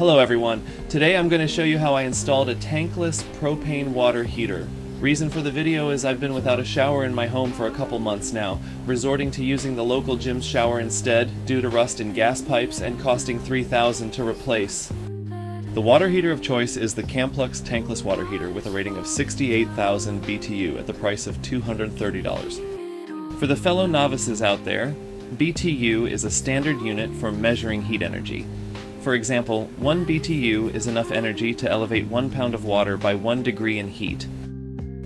Hello everyone, today I'm going to show you how I installed a tankless propane water heater. Reason for the video is I've been without a shower in my home for a couple months now, resorting to using the local gym's shower instead due to rust in gas pipes and costing $3,000 to replace. The water heater of choice is the Camplux tankless water heater with a rating of 68,000 BTU at the price of $230. For the fellow novices out there, BTU is a standard unit for measuring heat energy. For example, 1 BTU is enough energy to elevate 1 pound of water by 1 degree in heat.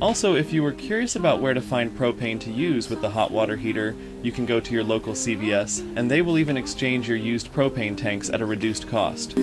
Also, if you were curious about where to find propane to use with the hot water heater, you can go to your local CVS, and they will even exchange your used propane tanks at a reduced cost.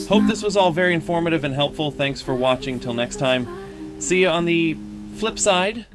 Hope this was all very informative and helpful. Thanks for watching. Till next time. See you on the flip side.